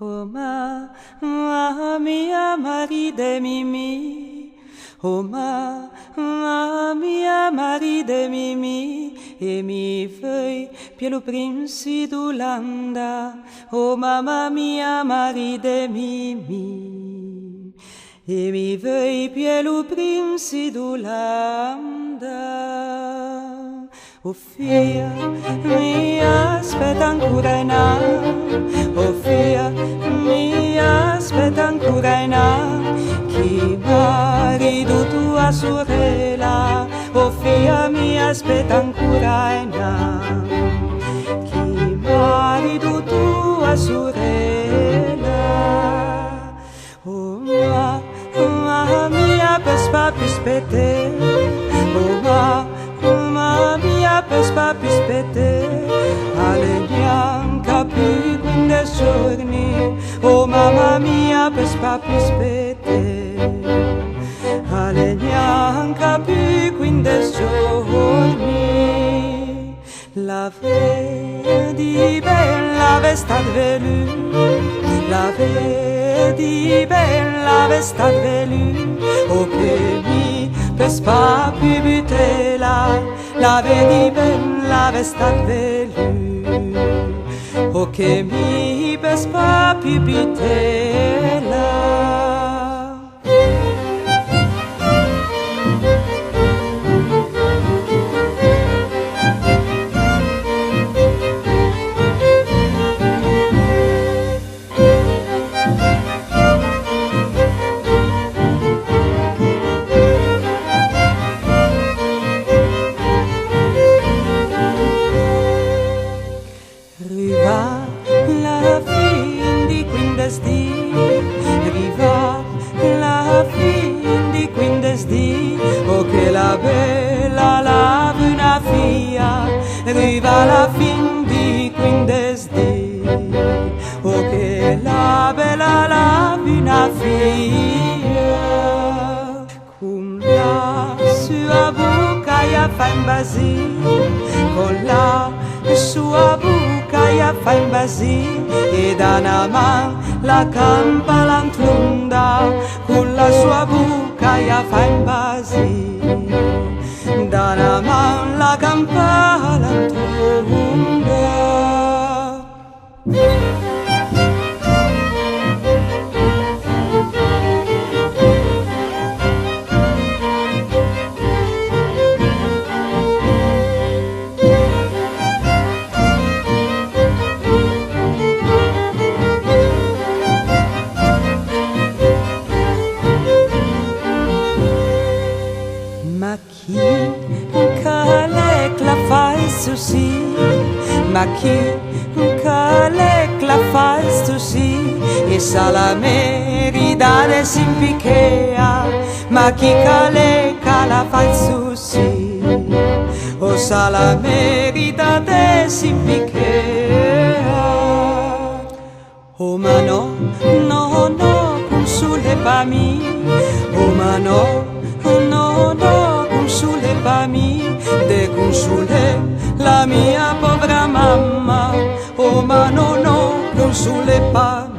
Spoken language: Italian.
Oh mia Marie de Mimi, oh mia Marie de Mimi, e mi fai più prinsi d'Olanda, oh mamma mia Marie de Mimi, e mi fai più prinsi d'Olanda. Oh figlia mia, aspetta ancora in oh figlia mia, aspetta ancora in chi marito tua sorella, oh figlia mia, aspetta ancora in chi marito tua sorella. Oh mamma mia, per papi spete, oh mamma mia, per papi spete, alle neanche più 15 giorni, oh mamma mia, per papi spete, alle neanche più 15 giorni. La vedi bella vestata velu, la vedi bella vestata velu, oh che mi per papi butela, la vedi bella vestata velu, oh che mi per papi butela. Arriva la fin di 15 di, arriva la fin di 15 di, oh che la bella la una figlia, arriva la fin di 15 di, oh che la bella la una figlia, con la sua bocca ya fa in basi, con la sua bocca ya fa in basi, e da una man la campa l'antlunda, con la sua bocca ya fa in basi, da una man la campa l'antlunda. Ma chi la fai così? Ma chi la fai così? E sa la merita de simpichea, ma chi la fai così? O sa la merita de simpichea. Oh ma no, no, no, console pa mi, oh ma no, no, no, console pa mi, de console la mia povera mamma, oh ma no, no, console pa